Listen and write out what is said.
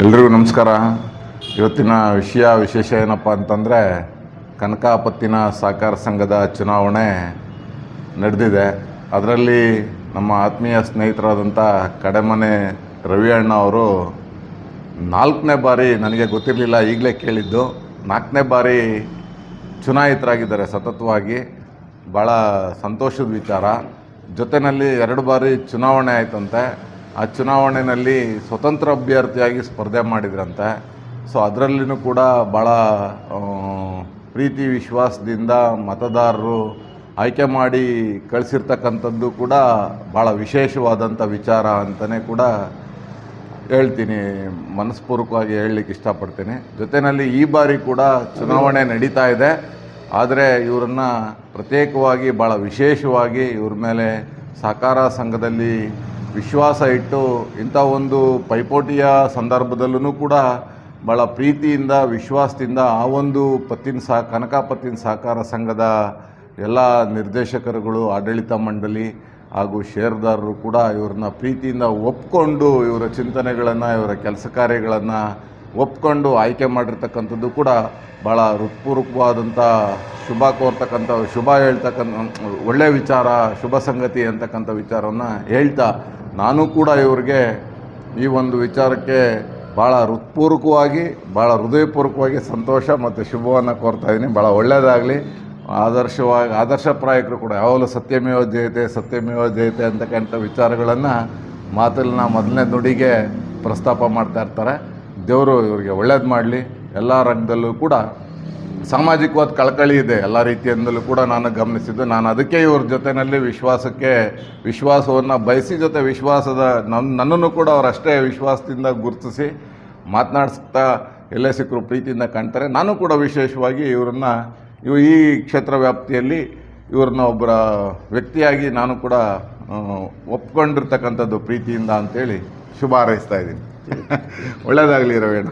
ಎಲ್ರಿಗೂ ನಮಸ್ಕಾರ. ಇವತ್ತಿನ ವಿಶೇಷ ಏನಪ್ಪ ಅಂತಂದರೆ, ಕನಕಾಪತ್ತಿನ ಸಹಕಾರ ಸಂಘದ ಚುನಾವಣೆ ನಡೆದಿದೆ. ಅದರಲ್ಲಿ ನಮ್ಮ ಆತ್ಮೀಯ ಸ್ನೇಹಿತರಾದಂಥ ಕಡೆಮನೆ ರವಿ ಅಣ್ಣ ಅವರು 4ನೇ ಬಾರಿ, ನನಗೆ ಗೊತ್ತಿರಲಿಲ್ಲ, ಈಗಲೇ ಕೇಳಿದ್ದು, 4ನೇ ಬಾರಿ ಚುನಾಯಿತರಾಗಿದ್ದಾರೆ ಸತತವಾಗಿ. ಭಾಳ ಸಂತೋಷದ ವಿಚಾರ. ಜೊತೆಯಲ್ಲಿ 2 ಬಾರಿ ಚುನಾವಣೆ ಆಯ್ತಂತೆ. ಆ ಚುನಾವಣೆಯಲ್ಲಿ ಸ್ವತಂತ್ರ ಅಭ್ಯರ್ಥಿಯಾಗಿ ಸ್ಪರ್ಧೆ ಮಾಡಿದ್ರಂತೆ. ಸೊ ಅದರಲ್ಲಿನೂ ಕೂಡ ಭಾಳ ಪ್ರೀತಿ ವಿಶ್ವಾಸದಿಂದ ಮತದಾರರು ಆಯ್ಕೆ ಮಾಡಿ ಕಳಿಸಿರ್ತಕ್ಕಂಥದ್ದು ಕೂಡ ಭಾಳ ವಿಶೇಷವಾದಂಥ ವಿಚಾರ ಅಂತಲೇ ಕೂಡ ಹೇಳ್ತೀನಿ, ಮನಸ್ಪೂರ್ವಕವಾಗಿ ಹೇಳಲಿಕ್ಕೆ ಇಷ್ಟಪಡ್ತೀನಿ. ಜೊತೆಯಲ್ಲಿ ಈ ಬಾರಿ ಕೂಡ ಚುನಾವಣೆ ನಡೀತಾ ಇದೆ. ಆದರೆ ಇವರನ್ನು ಪ್ರತ್ಯೇಕವಾಗಿ ಭಾಳ ವಿಶೇಷವಾಗಿ ಇವ್ರ ಮೇಲೆ ಸಹಕಾರ ಸಂಘದಲ್ಲಿ ವಿಶ್ವಾಸ ಇಟ್ಟು ಇಂಥ ಒಂದು ಪೈಪೋಟಿಯ ಸಂದರ್ಭದಲ್ಲೂ ಕೂಡ ಭಾಳ ಪ್ರೀತಿಯಿಂದ ವಿಶ್ವಾಸದಿಂದ ಆ ಒಂದು ಕನಕಾಪತ್ತಿನ ಸಹಕಾರ ಸಂಘದ ಎಲ್ಲ ನಿರ್ದೇಶಕರುಗಳು, ಆಡಳಿತ ಮಂಡಳಿ ಹಾಗೂ ಷೇರುದಾರರು ಕೂಡ ಇವ್ರನ್ನ ಪ್ರೀತಿಯಿಂದ ಒಪ್ಕೊಂಡು, ಇವರ ಚಿಂತನೆಗಳನ್ನು, ಇವರ ಕೆಲಸ ಕಾರ್ಯಗಳನ್ನು ಒಪ್ಕೊಂಡು ಆಯ್ಕೆ ಮಾಡಿರ್ತಕ್ಕಂಥದ್ದು ಕೂಡ ಭಾಳ ಹೃತ್ಪೂರ್ವಕವಾದಂಥ ಶುಭ ಕೋರ್ತಕ್ಕಂಥ, ಶುಭ ಹೇಳ್ತಕ್ಕಂಥ ಒಳ್ಳೆಯ ವಿಚಾರ, ಶುಭ ಸಂಗತಿ ಅಂತಕ್ಕಂಥ ವಿಚಾರವನ್ನು ಹೇಳ್ತಾ, ನಾನು ಕೂಡ ಇವ್ರಿಗೆ ಈ ಒಂದು ವಿಚಾರಕ್ಕೆ ಭಾಳ ಹೃತ್ಪೂರ್ವಕವಾಗಿ, ಭಾಳ ಹೃದಯಪೂರ್ವಕವಾಗಿ ಸಂತೋಷ ಮತ್ತು ಶುಭವನ್ನು ಕೋರ್ತಾ ಇದ್ದೀನಿ. ಭಾಳ ಒಳ್ಳೆಯದಾಗಲಿ. ಆದರ್ಶಪ್ರಾಯಕರು ಕೂಡ ಯಾವಾಗಲೂ ಸತ್ಯಮೇವ ಜಯತೆ ಅಂತಕ್ಕಂಥ ವಿಚಾರಗಳನ್ನು ಮಾತನ್ನ ಮೊದಲನೇ ನುಡಿಗೆ ಪ್ರಸ್ತಾಪ ಮಾಡ್ತಾ ಇರ್ತಾರೆ. ದೇವರು ಇವರಿಗೆ ಒಳ್ಳೇದು ಮಾಡಲಿ. ಎಲ್ಲ ರಂಗದಲ್ಲೂ ಕೂಡ ಸಾಮಾಜಿಕವಾದ ಕಳಕಳಿ ಇದೆ, ಎಲ್ಲ ರೀತಿಯಿಂದಲೂ ಕೂಡ ನಾನು ಗಮನಿಸಿದ್ದು. ನಾನು ಅದಕ್ಕೆ ಇವ್ರ ಜೊತೆಯಲ್ಲಿ ವಿಶ್ವಾಸವನ್ನು ಬಯಸಿ, ಜೊತೆ ನನ್ನನ್ನು ಕೂಡ ಅವರಷ್ಟೇ ವಿಶ್ವಾಸದಿಂದ ಗುರುತಿಸಿ ಮಾತನಾಡಿಸ್ತಾ ಎಲ್ಲೇ ಸಿಕ್ಕರು ಪ್ರೀತಿಯಿಂದ ಕಾಣ್ತಾರೆ. ನಾನು ಕೂಡ ವಿಶೇಷವಾಗಿ ಈ ಕ್ಷೇತ್ರ ವ್ಯಾಪ್ತಿಯಲ್ಲಿ ಇವ್ರನ್ನ ಒಬ್ಬರ ವ್ಯಕ್ತಿಯಾಗಿ ನಾನು ಕೂಡ ಒಪ್ಕೊಂಡಿರ್ತಕ್ಕಂಥದ್ದು ಪ್ರೀತಿಯಿಂದ ಅಂತೇಳಿ ಶುಭ ಹಾರೈಸ್ತಾ ಇದ್ದೀನಿ. ಒಳ್ಳೆಯದಾಗಲಿ ರವೇಣ.